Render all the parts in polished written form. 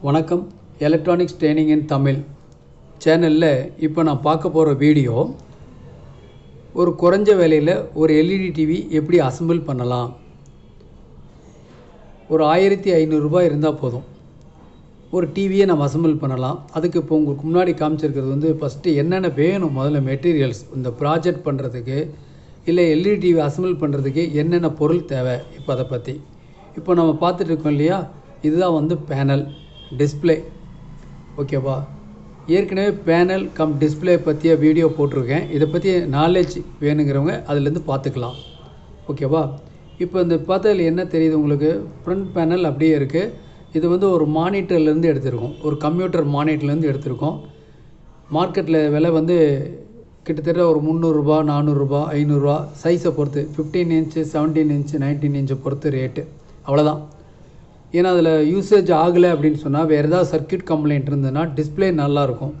வணக்கம் electronics training இன் தமிழ் சேனலில் இப்போ நான் பார்க்க போகிற வீடியோ ஒரு குறைஞ்ச விலையில் ஒரு எல்இடி டிவி எப்படி அசெம்பிள் பண்ணலாம். ஒரு 1500 ரூபாய் இருந்தால் போதும் ஒரு டிவியை நம்ம அசெம்பிள் பண்ணலாம். அதுக்கு இப்போ உங்களுக்கு முன்னாடி காமிச்சிருக்கிறது வந்து ஃபஸ்ட்டு என்னென்ன வேணும், முதல்ல மெட்டீரியல்ஸ் இந்த ப்ராஜெக்ட் பண்ணுறதுக்கு இல்லை எல்இடி டிவி அசெம்பிள் பண்ணுறதுக்கு என்னென்ன பொருள் தேவை. இப்போ அதை பற்றி இப்போ நம்ம பார்த்துட்டு இருக்கோம் இல்லையா, இதுதான் வந்து பேனல் டிஸ்பிளே. ஓகேவா, ஏற்கனவே பேனல் கம் டிஸ்பிளே பற்றிய வீடியோ போட்டிருக்கேன். இதை பற்றி நாலேஜ் வேணுங்கிறவங்க அதிலேருந்து பார்த்துக்கலாம். ஓகேவா, இப்போ இந்த பார்த்ததில் என்ன தெரியுது உங்களுக்கு, ஃப்ரண்ட் பேனல் அப்படியே இருக்குது. இது வந்து ஒரு மானிட்டர்லேருந்து எடுத்திருக்கோம், ஒரு கம்ப்யூட்டர் மானிட்டர்லேருந்து எடுத்திருக்கோம். மார்க்கெட்டில் விலை வந்து கிட்டத்தட்ட ஒரு 300 ரூபா 400 ரூபா 500 ரூபா சைஸை பொறுத்து, 15 இன்ச்சு 17 இன்ச்சு 19 இன்ச்சை பொறுத்து ரேட்டு, அவ்வளோதான். ஏன்னா அதில் யூசேஜ் ஆகலை அப்படின்னு சொன்னால் வேறு ஏதாவது சர்க்யூட் கம்ப்ளைண்ட் இருந்ததுன்னா டிஸ்பிளே நல்லாயிருக்கும்.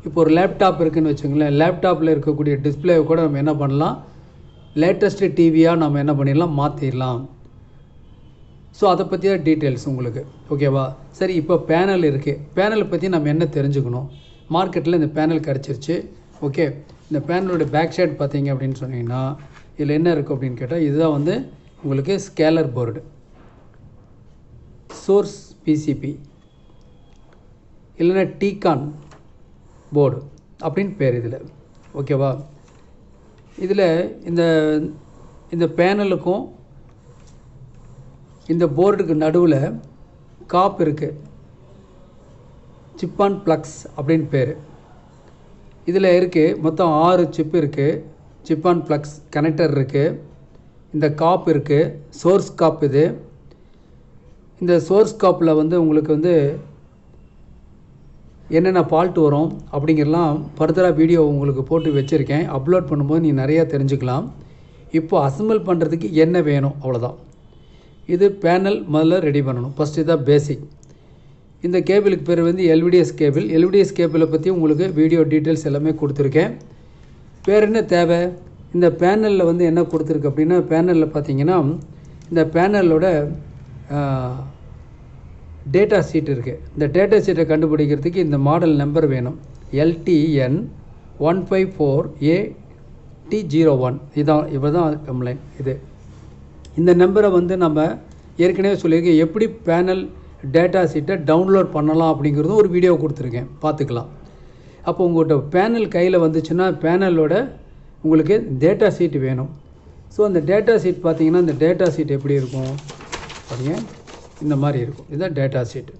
இப்போ ஒரு லேப்டாப் இருக்குதுன்னு வச்சுங்களேன், லேப்டாப்பில் இருக்கக்கூடிய டிஸ்பிளேவை கூட நம்ம என்ன பண்ணலாம், லேட்டஸ்ட்டு டிவியாக நம்ம என்ன பண்ணிடலாம், மாற்றிடலாம். ஸோ அதை பற்றிய டீட்டெயில்ஸ் உங்களுக்கு. ஓகேவா, சரி. இப்போ பேனல் இருக்குது, பேனலை பற்றி நம்ம என்ன தெரிஞ்சுக்கணும். மார்க்கெட்டில் இந்த பேனல் கிடச்சிருச்சு. ஓகே, இந்த பேனலோட பேக் சைடு பார்த்தீங்க அப்படின்னு சொன்னீங்கன்னா இதில் என்ன இருக்குது அப்படின்னு கேட்டால், இதுதான் வந்து உங்களுக்கு ஸ்கேலர் போர்டு, சோர்ஸ் பிசிபி இல்லைன்னா டீகான் போர்டு அப்படின்னு பேர் இதில். ஓகேவா, இதில் இந்த பேனலுக்கும் இந்த போர்டுக்கு நடுவில் காப் இருக்குது, சிப் ஆன் ப்ளக்ஸ் அப்படின்னு பேர். இதில் இருக்குது மொத்தம் 6 சிப்பு இருக்குது. சிப் ஆன் ப்ளக்ஸ் கனெக்டர் இருக்குது, இந்த காப் இருக்குது, சோர்ஸ் காப். இது இந்த சோர்ஸ் காப்பில் வந்து உங்களுக்கு வந்து என்னென்ன ஃபால்ட் வரும் அப்படிங்கிறலாம் ஃபர்தராக வீடியோ உங்களுக்கு போட்டு வச்சுருக்கேன். அப்லோட் பண்ணும்போது நீங்கள் நிறையா தெரிஞ்சுக்கலாம். இப்போ அசெம்பிள் பண்ணுறதுக்கு என்ன வேணும், அவ்வளோதான். இது பேனல் முதல்ல ரெடி பண்ணணும். ஃபஸ்ட்டு இதான் பேசிக். இந்த கேபிளுக்கு பேர் வந்து எல்விடிஎஸ் கேபிள். எல்விடிஎஸ் கேபிளை பற்றி உங்களுக்கு வீடியோ டீட்டெயில்ஸ் எல்லாமே கொடுத்துருக்கேன். வேறு என்ன தேவை, இந்த பேனலில் வந்து என்ன கொடுத்துருக்கு அப்படின்னா, பேனலில் பார்த்தீங்கன்னா இந்த பேனலோட டேட்டா ஷீட் இருக்குது. இந்த டேட்டா ஷீட்டை கண்டுபிடிக்கிறதுக்கு இந்த மாடல் நம்பர் வேணும், LTN 154AT01. இதுதான் கம்ப்ளைண்ட். இந்த நம்பரை வந்து நம்ம ஏற்கனவே சொல்லியிருக்கேன். எப்படி பேனல் டேட்டா ஷீட்டை டவுன்லோட் பண்ணலாம் அப்படிங்கிறதும் ஒரு வீடியோ கொடுத்துருக்கேன், பார்த்துக்கலாம். அப்போ உங்கள்கிட்ட பேனல் கையில் வந்துச்சுன்னா பேனலோட உங்களுக்கு டேட்டா ஷீட் வேணும். ஸோ அந்த டேட்டா ஷீட் பார்த்தீங்கன்னா, இந்த டேட்டா ஷீட் எப்படி இருக்கும் பாருங்க, இந்த மாதிரி இருக்கும். இதுதான் டேட்டா ஷீட்.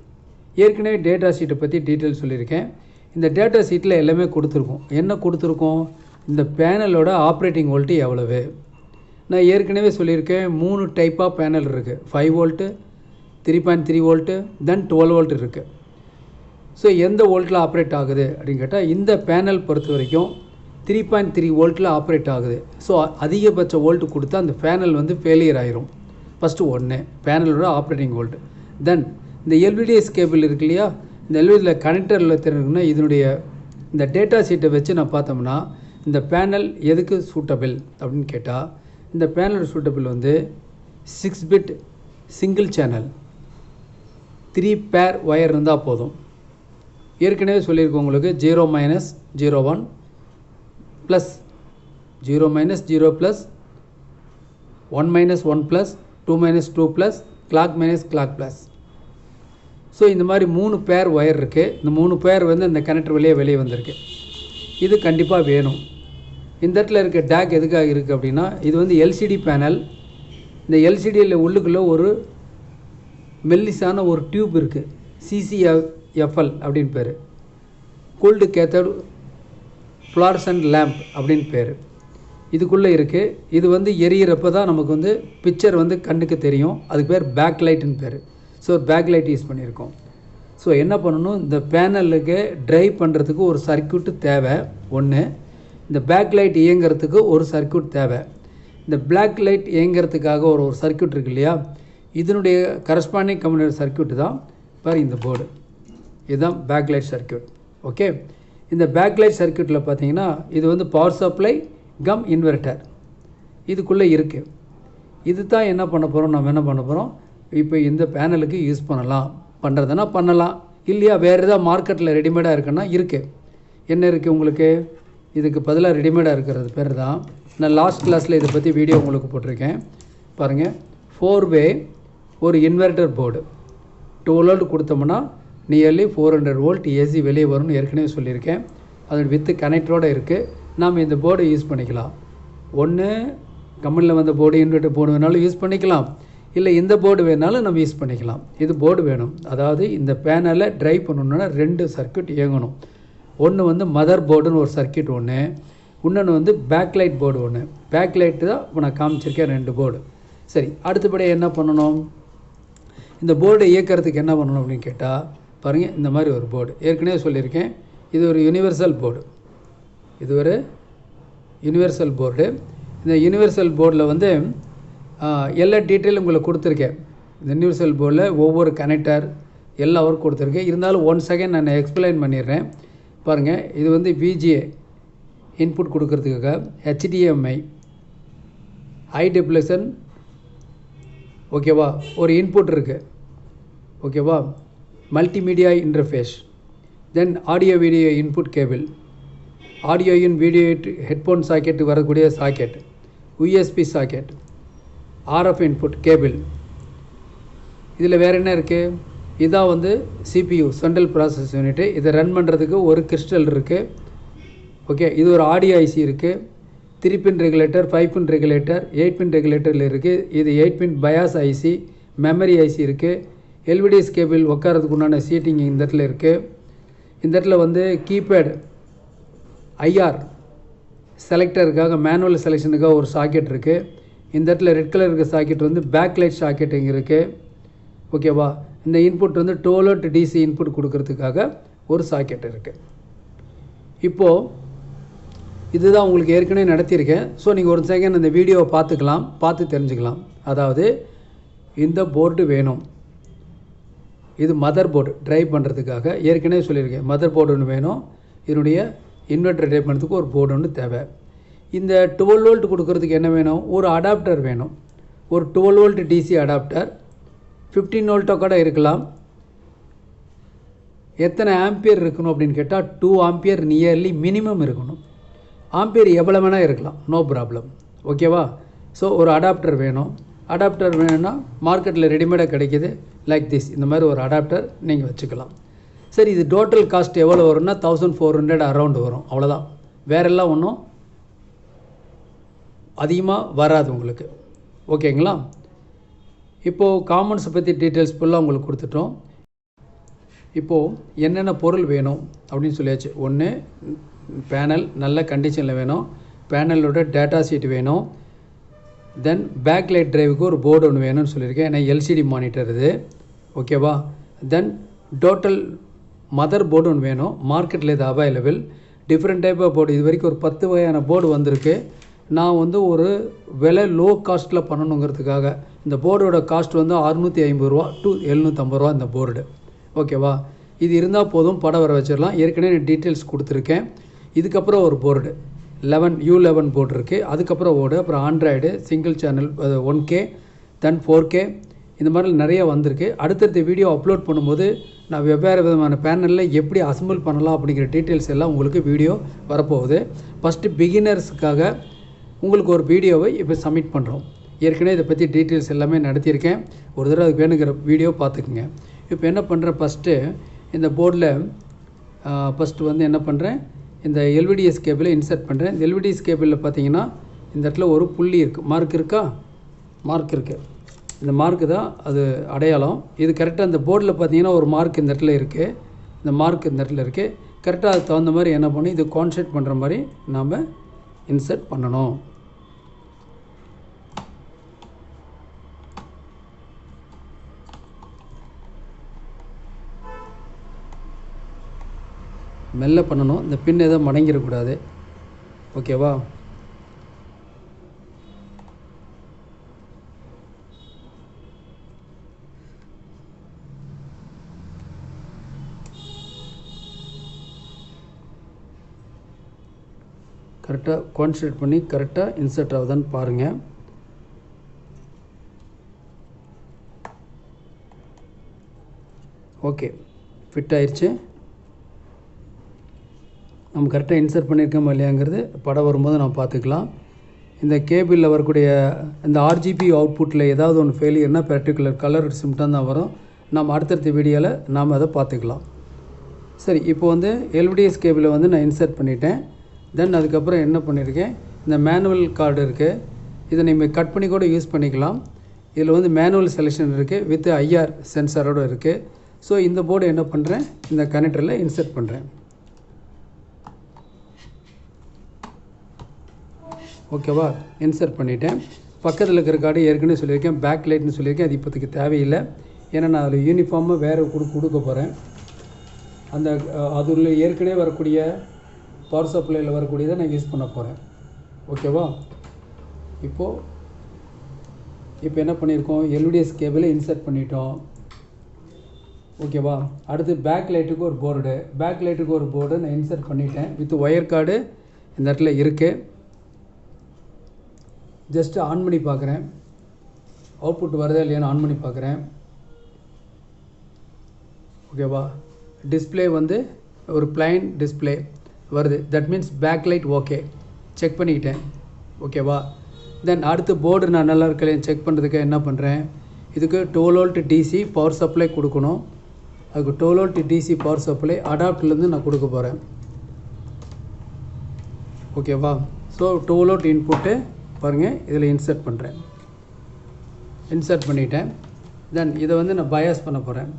ஏற்கனவே டேட்டா ஷீட்டை பற்றி டீட்டெயில் சொல்லியிருக்கேன். இந்த டேட்டா ஷீட்டில் எல்லாமே கொடுத்துருக்கோம். என்ன கொடுத்துருக்கோம், இந்த பேனலோட ஆப்ரேட்டிங் வோல்ட்டு எவ்வளவு. நான் ஏற்கனவே சொல்லியிருக்கேன் 3 டைப்பாக பேனல் இருக்குது. 5 வோல்ட்டு, 3.3 வோல்ட்டு, தென் 12 வோல்ட் இருக்குது. ஸோ எந்த வோல்ட்டில் ஆப்ரேட் ஆகுது அப்படின்னு கேட்டால், இந்த பேனல் பொறுத்த வரைக்கும் 3.3 வோல்ட்டில் ஆப்ரேட் ஆகுது. ஸோ அதிகபட்ச வோல்ட்டு கொடுத்தா அந்த பேனல் வந்து ஃபெயிலியர் ஆயிரும். ஃபஸ்ட்டு ஒன்று பேனலோட ஆப்ரேட்டிங் வோல்ட். தென் இந்த எல்விடிஎஸ் கேபிள் இருக்கு இல்லையா, இந்த எல்விடியில் கனெக்டரில் தெரிஞ்சுக்கணும்னா இதனுடைய இந்த டேட்டா ஷீட்டை வச்சு நான் பார்த்தோம்னா இந்த பேனல் எதுக்கு சூட்டபிள் அப்படின்னு கேட்டால், இந்த பேனலோட சூட்டபிள் வந்து 6 பிட் சிங்கிள் சேனல் 3 பேர் ஒயர் இருந்தால் போதும். ஏற்கனவே சொல்லியிருக்கோம் உங்களுக்கு 0-01 plus 0-0 plus 1-1 plus 2-2 plus clock minus clock plus. So இந்த மாதிரி 3 பேர் ஒயர் இருக்குது. இந்த 3 பேர் வந்து இந்த கனெக்டர் வெளியே வந்திருக்கு. இது கண்டிப்பாக வேணும். இந்த இடத்துல இருக்க டேக் எதுக்காக இருக்குது அப்படின்னா, இது வந்து LCD பேனல். இந்த LCDயில் உள்ளுக்குள்ளே ஒரு மெல்லிசான ஒரு டியூப் இருக்குது, CCFL அப்படின்னு பேர், கோல்டு கேத்தட் ஃப்ளாரசன்ட் லேம்ப் அப்படின்னு பேர். இதுக்குள்ளே இருக்குது. இது வந்து எரியிறப்ப தான் நமக்கு வந்து பிக்சர் வந்து கண்ணுக்கு தெரியும். அதுக்கு பேர் பேக் லைட்டுன்னு பேர். ஸோ பேக் லைட் யூஸ் பண்ணியிருக்கோம். ஸோ என்ன பண்ணணும், இந்த பேனலுக்கு ட்ரைவ் பண்ணுறதுக்கு ஒரு சர்க்யூட்டு தேவை ஒன்று. இந்த பேக் லைட் இயங்கிறதுக்கு ஒரு சர்க்யூட் தேவை. இந்த பிளாக் லைட் இயங்கிறதுக்காக ஒரு சர்க்யூட் இருக்குது இல்லையா, இதனுடைய கரஸ்பாண்டிங் கம்யூனிகேட் சர்க்யூட் தான் பாரு இந்த போர்டு. இதுதான் பேக் லைட் சர்க்யூட். ஓகே, இந்த பேக் லைட் சர்க்யூட்டில் பார்த்தீங்கன்னா இது வந்து பவர் சப்ளை கம் இன்வெர்ட்டர் இதுக்குள்ளே இருக்குது. இது தான் என்ன பண்ண போகிறோம், நம்ம என்ன பண்ண போகிறோம், இப்போ இந்த பேனலுக்கு யூஸ் பண்ணலாம். பண்ணுறதுனா பண்ணலாம், இல்லையா வேறு ஏதாவது மார்க்கெட்டில் ரெடிமேடாக இருக்குன்னா இருக்குது. என்ன இருக்குது உங்களுக்கு? இதுக்கு பதிலாக ரெடிமேடாக இருக்கிறது பேர் தான். நான் லாஸ்ட் கிளாஸில் இதை பற்றி வீடியோ உங்களுக்கு போட்டிருக்கேன் பாருங்கள். 4-வே ஒரு இன்வெர்டர் போர்டு 12 வோல்ட் கொடுத்தோம்னா நியர்லி 400 வோல்ட் ஏசி வெளியே வரும்னு ஏற்கனவே சொல்லியிருக்கேன். அது வித்து கனெக்டரோடு இருக்குது. நாம் இந்த போர்டை யூஸ் பண்ணிக்கலாம். ஒன்று கம்பெனியில் வந்த போர்டு இன்வெர்டர் போர்டு வேணாலும் யூஸ் பண்ணிக்கலாம், இல்லை இந்த போர்டு வேணாலும் நம்ம யூஸ் பண்ணிக்கலாம். இது போர்டு வேணும். அதாவது இந்த பேனலை ட்ரைவ் பண்ணணுன்னா 2 சர்க்யூட் இயங்கணும். ஒன்று வந்து மதர் போர்டுன்னு ஒரு சர்க்யூட் ஒன்று, இன்னொன்று வந்து பேக்லைட் போர்டு ஒன்று. பேக்லைட்டு தான் இப்போ நான் காமிச்சிருக்கேன் 2 போர்டு. சரி, அடுத்தபடியாக என்ன பண்ணணும்? இந்த போர்டை இயக்கிறதுக்கு என்ன பண்ணணும் அப்படின்னு கேட்டால் பாருங்கள், இந்த மாதிரி ஒரு போர்டு ஏற்கனவே சொல்லியிருக்கேன். இது ஒரு யூனிவர்சல் போர்டு. இது ஒரு யூனிவர்சல் போர்டு. இந்த யூனிவர்சல் போர்டில் வந்து எல்லா டீட்டெயிலும் உங்களுக்கு கொடுத்துருக்கேன். இந்த யூனிவர்சல் போர்டில் ஒவ்வொரு கனெக்டர் எல்லா ஒர்க் கொடுத்துருக்கேன். இருந்தாலும் 1 செகண்ட் நான் எக்ஸ்பிளைன் பண்ணிடுறேன் பாருங்கள். இது வந்து VGA இன்புட் கொடுக்கறதுக்காக, HDMI ஹை டெஃபினிஷன், ஓகேவா, ஒரு இன்புட் இருக்குது, ஓகேவா, multimedia interface, then audio video input cable, audio in video headphone socket வரக்கூடிய socket, USB socket, RF input cable. இதில் வேறு என்ன இருக்குது? இதான் வந்து CPU சென்ட்ரல் ப்ராசஸ் யூனிட்டு. இதை ரன் பண்ணுறதுக்கு ஒரு கிறிஸ்டல் இருக்குது. ஓகே, இது ஒரு ஆடியோ IC இருக்குது. 3 பின் ரெகுலேட்டர், 5 பின் ரெகுலேட்டர், 8 பின் ரெகுலேட்டரில் இருக்குது. இது 8 பின் பயாஸ் IC, மெமரி IC இருக்குது. LVDS கேபிள் உட்காரதுக்கு உண்டான சீட்டிங் இந்த இடத்துல இருக்குது. இந்த இடத்துல வந்து கீபேட் IR செலக்டருக்காக, மேனுவல் செலெக்ஷனுக்காக ஒரு சாக்கெட் இருக்குது. இந்த இடத்துல ரெட் கலர் இருக்க சாக்கெட் வந்து பேக்லைட் சாக்கெட் இங்கே இருக்குது, ஓகேவா. இந்த இன்புட் வந்து 12 வோல்ட் DC இன்புட் கொடுக்கறதுக்காக ஒரு சாக்கெட் இருக்குது. இப்போது இதுதான் உங்களுக்கு ஏற்கனவே நடத்தியிருக்கேன். ஸோ நீங்கள் ஒரு செகண்ட் இந்த வீடியோவை பார்த்துக்கலாம், பார்த்து தெரிஞ்சுக்கலாம். அதாவது இந்த போர்டு வேணும். இது மதர் போர்டு ட்ரைவ் பண்ணுறதுக்காக ஏற்கனவே சொல்லியிருக்கேன். மதர் போர்டு ஒன்று வேணும். இதனுடைய இன்வெர்டர் ட்ரைவ் பண்ணுறதுக்கு ஒரு போர்டு ஒன்று தேவை. இந்த 12 வோல்ட் கொடுக்கறதுக்கு என்ன வேணும்? ஒரு அடாப்டர் வேணும். ஒரு 12 வோல்ட் DC அடாப்டர் 15 வோல்ட்டாக கூட இருக்கலாம். எத்தனை ஆம்பியர் இருக்கணும் அப்படின்னு கேட்டால் 2 ஆம்பியர் நியர்லி மினிமம் இருக்கணும். ஆம்பியர் எவ்வளோ வேணால் இருக்கலாம், நோ ப்ராப்ளம், ஓகேவா. ஸோ ஒரு அடாப்டர் வேணும். அடாப்டர் வேணும்னா மார்க்கெட்டில் ரெடிமேடாக கிடைக்கிது, லைக் திஸ். இந்த மாதிரி ஒரு அடாப்டர் நீங்கள் வச்சுக்கலாம். சரி, இது டோட்டல் காஸ்ட் எவ்வளோ வரும்னா 1400 அரௌண்ட் வரும், அவ்வளோதான். வேறெல்லாம் ஒன்றும் அதிகமாக வராது உங்களுக்கு, ஓகேங்களா. இப்போது காமன்ஸை பற்றி டீட்டெயில்ஸ் ஃபுல்லாக உங்களுக்கு கொடுத்துட்டோம். இப்போது என்னென்ன பொருள் வேணும் அப்படின்னு சொல்லியாச்சு. ஒன்று, பேனல் நல்ல கண்டிஷனில் வேணும். பேனலோட டேட்டா ஷீட் வேணும். தென் பேக்லைட் டிரைவுக்கு ஒரு போர்டு ஒன்று வேணும்னு சொல்லியிருக்கேன். ஏன்னா LCD மானிட்டர் இது, ஓகேவா. தென் டோட்டல் மதர் போர்டு ஒன்று வேணும். மார்க்கெட்டில் இது available. Different type of board, இது வரைக்கும் ஒரு 10 வகையான போர்டு வந்திருக்கு. நான் வந்து ஒரு விலை லோ காஸ்ட்டில் பண்ணணுங்கிறதுக்காக இந்த போர்டோட காஸ்ட் வந்து 650 ரூபா டு 750 ரூபா இந்த போர்டு, ஓகேவா. இது இருந்தால் போதும், படம் வர வச்சிடலாம். ஏற்கனவே டீட்டெயில்ஸ் கொடுத்துருக்கேன். இதுக்கப்புறம் ஒரு போர்டு 11U11 போர்டு இருக்குது. அதுக்கப்புறம் ஓடு, அப்புறம் ஆண்ட்ராய்டு சிங்கிள் சேனல் 1K, தென் 4K, இந்த மாதிரி நிறைய வந்திருக்கு. அடுத்தடுத்த வீடியோ அப்லோட் பண்ணும்போது நான் வெவ்வேறு விதமான பேனலில் எப்படி அசம்பிள் பண்ணலாம் அப்படிங்கிற டீட்டெயில்ஸ் எல்லாம் உங்களுக்கு வீடியோ வரப்போகுது. ஃபஸ்ட்டு பிகினர்ஸுக்காக உங்களுக்கு ஒரு வீடியோவை இப்போ சப்மிட் பண்ணுறோம். ஏற்கனவே இதை பற்றி டீட்டெயில்ஸ் எல்லாமே நடத்தியிருக்கேன். ஒரு தடவை அதுக்கு வேணுங்கிற வீடியோ பார்த்துக்குங்க. இப்போ என்ன பண்ணுறேன், ஃபஸ்ட்டு இந்த போர்டில் ஃபஸ்ட்டு வந்து என்ன பண்ணுறேன், இந்த LVDS கேபிளை இன்சர்ட் பண்ணுறேன். இந்த LVDS கேபிளில் பார்த்தீங்கன்னா இந்த இடத்துல ஒரு புள்ளி இருக்குது, மார்க் இருக்கா, மார்க் இருக்குது. இந்த மார்க்கு தான் அது அடையாளம். இது கரெக்டாக அந்த போர்டில் பார்த்தீங்கன்னா ஒரு மார்க் இந்த இடத்துல இருக்குது, இந்த மார்க் இந்த இடத்துல இருக்குது. கரெக்டாக அதுக்கு தகுந்த மாதிரி என்ன பண்ணி இது கான்சென்ட்ரேட் பண்ணுற மாதிரி நாம் இன்சர்ட் பண்ணணும். மெல்ல பண்ணணும், இந்த பின் எதுவும் மடங்கிடக்கூடாது, ஓகேவா. கரெக்டாக கான்சன்ட்ரேட் பண்ணி கரெக்டாக இன்சர்ட் ஆகுதான்னு பாருங்கள். ஓகே, ஃபிட் ஆயிடுச்சு. நம்ம கரெக்டாக இன்சர்ட் பண்ணியிருக்கோமா இல்லையாங்கிறது படம் வரும்போது நம்ம பார்த்துக்கலாம். இந்த கேபிளில் வரக்கூடிய இந்த ஆர்ஜிபி அவுட்புட்டில் ஏதாவது ஒன்று ஃபெயிலியர்னால் பர்டிகுலர் கலர் சிம்டம் தான் வரும். நம்ம அடுத்தடுத்த வீடியோவில் நாம் அதை பார்த்துக்கலாம். சரி, இப்போ வந்து எல்விடிஎஸ் கேபிளை வந்து நான் இன்சர்ட் பண்ணிட்டேன். தென் அதுக்கப்புறம் என்ன பண்ணியிருக்கேன், இந்த மேனுவல் கார்டு இருக்குது. இதை நீங்கள் கட் பண்ணி கூட யூஸ் பண்ணிக்கலாம். இதில் வந்து மேனுவல் செலெக்ஷன் இருக்குது, வித் ஐஆர் சென்சாரோடு இருக்குது. ஸோ இந்த போர்டு என்ன பண்ணுறேன், இந்த கனெக்டரில் இன்சர்ட் பண்ணுறேன். ஓகேவா, இன்சர்ட் பண்ணிவிட்டேன். பக்கத்தில் இருக்கிற கார்டு ஏற்கனவே சொல்லியிருக்கேன், பேக் லைட்னு சொல்லியிருக்கேன். அது இப்போதைக்கு தேவையில்லை. ஏன்னா நான் அதில் யூனிஃபார்மாக வேறு கொடுக்க போகிறேன். அந்த அதில் ஏற்கனவே வரக்கூடிய பவர் சப்ளையில் வரக்கூடியதை நான் யூஸ் பண்ண போகிறேன். ஓகேவா, இப்போ என்ன பண்ணியிருக்கோம், எல்விடிஎஸ் கேபிளை இன்சர்ட் பண்ணிட்டோம். ஓகேவா, அடுத்து பேக் லைட்டுக்கு ஒரு போர்டு நான் இன்சர்ட் பண்ணிட்டேன். வித் ஒயர் கார்டு இந்த இடத்துல இருக்குது. ஜஸ்ட்டு ஆன் பண்ணி பார்க்குறேன், அவுட்புட் வருதா இல்லையான்னு ஆன் பண்ணி பார்க்குறேன். ஓகேவா, டிஸ்பிளே வந்து ஒரு பிளைன் டிஸ்பிளே வருது. That means back light okay, check பண்ணிக்கிட்டேன். ஓகேவா, தென் அடுத்து போர்டு நான் நல்லா இருக்கலையும் செக் பண்ணுறதுக்கு என்ன பண்ணுறேன், இதுக்கு 12 வோல்ட் டிசி பவர் சப்ளை கொடுக்கணும். அதுக்கு 12 வோல்ட் டிசி பவர் சப்ளை அடாப்டர்லேருந்து நான் கொடுக்க போகிறேன். ஓகேவா, ஸோ 12 வோல்ட் இன்புட்டு பாருங்கள், இதில் இன்சர்ட் பண்ணுறேன். இன்சர்ட் பண்ணிட்டேன். தென் இதை வந்து நான் பயாஸ் பண்ண போகிறேன்.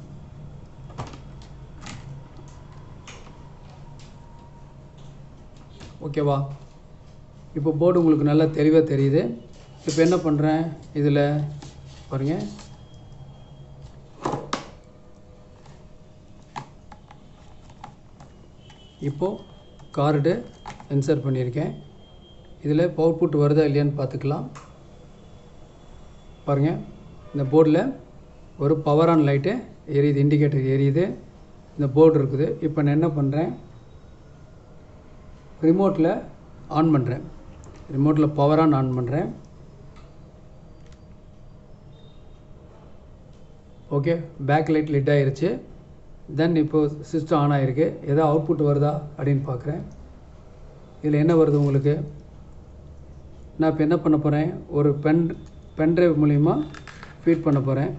ஓகேவா, இப்போ போர்டு உங்களுக்கு நல்லா தெளிவாக தெரியுது. இப்போ என்ன பண்ணுறேன், இதில் பாருங்கள், இப்போது கார்டு இன்சர்ட் பண்ணியிருக்கேன். இதில் அவுட்புட் வருதா இல்லையான்னு பார்த்துக்கலாம். பாருங்கள், இந்த போர்டில் ஒரு பவர் ஆன் லைட்டு எரியுது, இண்டிகேட்டர் எரியுது, இந்த போர்டு இருக்குது. இப்போ நான் என்ன பண்ணுறேன், ரிமோட்டில் ஆன் பண்ணுறேன். ரிமோட்டில் பவர் ஆன் பண்ணுறேன். ஓகே, பேக் லைட் லிட் ஆகிருச்சு. தென் இப்போது சிஸ்டம் ஆன் ஆகிருக்கு. ஏதோ அவுட்புட் வருதா அப்படின்னு பார்க்குறேன். இதில் என்ன வருது உங்களுக்கு, நான் இப்போ என்ன பண்ண போகிறேன், ஒரு பென்ட்ரைவ் மூலிமா ஃபீட் பண்ண போகிறேன்.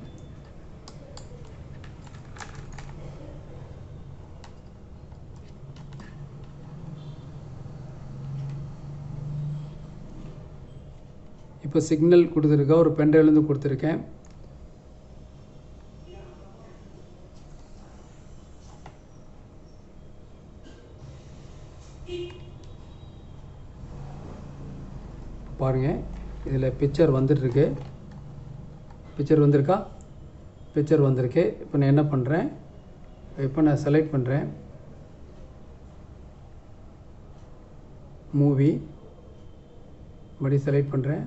இப்போ சிக்னல் கொடுத்துருக்கா, ஒரு பென்ட்ரைவ்லேருந்து கொடுத்துருக்கேன். பாருங்கள், இதில் பிக்சர் வந்துட்டுருக்கு. பிக்சர் வந்திருக்கா, பிக்சர் வந்திருக்கு. இப்போ நான் என்ன பண்ணுறேன், இப்போ நான் செலக்ட் பண்ணுறேன் மூவி, மறுபடியும் செலக்ட் பண்ணுறேன்.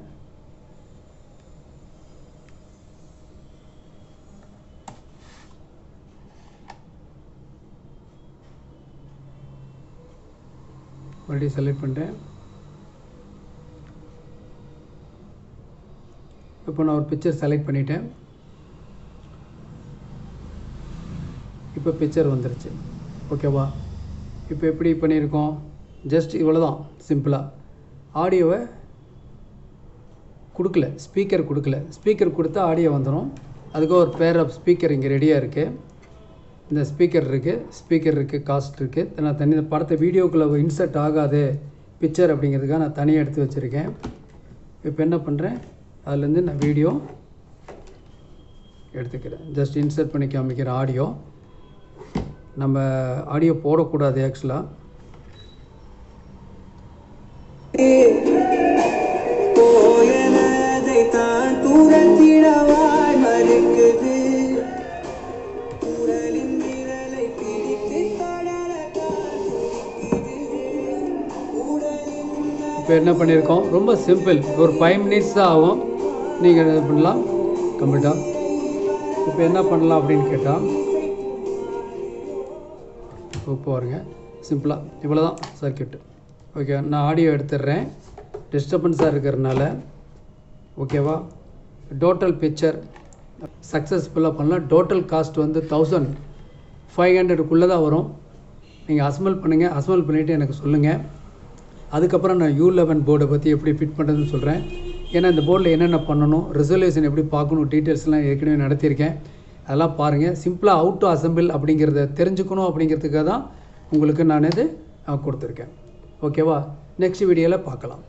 மறுபடியும் செலக்ட் பண்ணுறேன். இப்போ நான் ஒரு பிக்சர் செலக்ட் பண்ணிட்டேன். இப்போ பிக்சர் வந்துருச்சு. ஓகேவா, இப்போ எப்படி பண்ணியிருக்கோம், ஜஸ்ட் இவ்வளோ தான் சிம்பிளாக. ஆடியோவை கொடுக்கல, ஸ்பீக்கர் கொடுக்கல. ஸ்பீக்கர் கொடுத்தா ஆடியோ வந்துடும். அதுக்கு ஒரு பேர் ஆஃப் ஸ்பீக்கர் இங்கே ரெடியாக இருக்குது. இந்த ஸ்பீக்கர் இருக்குது, காஸ்ட் இருக்குது. நான் தனி படத்தை வீடியோக்குள்ளே இன்சர்ட் ஆகாது பிக்சர் அப்படிங்கிறதுக்காக நான் தனியாக எடுத்து வச்சுருக்கேன். இப்போ என்ன பண்ணுறேன், அதுலேருந்து நான் வீடியோ எடுத்துக்கிறேன். ஜஸ்ட் இன்சர்ட் பண்ணி காமிக்கிற ஆடியோ. நம்ம ஆடியோ போடக்கூடாது ஆக்சுவலாக. இப்போ என்ன பண்ணியிருக்கோம், ரொம்ப சிம்பிள், ஒரு 5 மினிட்ஸ் தான் ஆகும். நீங்கள் இது பண்ணலாம் கம்ப்ளீட்டாக. இப்போ என்ன பண்ணலாம் அப்படின்னு கேட்டால், இப்போ பாருங்க, சிம்பிளாக இவ்வளோ தான் சர்க்கியூட்டு. ஓகே, நான் ஆடியோ எடுத்துடுறேன், டிஸ்டர்பன்ஸாக இருக்கிறதுனால. ஓகேவா, டோட்டல் பிக்சர் சக்ஸஸ்ஃபுல்லாக பண்ணலாம். டோட்டல் காஸ்ட் வந்து 1000 500க்குள்ளே தான் வரும். நீங்கள் அசம்பிள் பண்ணுங்கள். அசம்பிள் பண்ணிவிட்டு எனக்கு சொல்லுங்கள். அதுக்கப்புறம் நான் U11 போர்டை பற்றி எப்படி ஃபிட் பண்ணுறதுன்னு சொல்கிறேன். ஏன்னா இந்த போர்டில் என்னென்ன பண்ணணும், ரெசல்யூஷன் எப்படி பார்க்கணும், டீட்டெயில்ஸ்லாம் ஏற்கனவே நடத்தியிருக்கேன். அதெல்லாம் பாருங்கள். சிம்பிளாக அவுட் டு அசம்பிள் அப்படிங்கிறத தெரிஞ்சுக்கணும் அப்படிங்கிறதுக்காக தான் உங்களுக்கு நான் இது கொடுத்துருக்கேன். ஓகேவா? நெக்ஸ்ட் வீடியோவில் பார்க்கலாம்.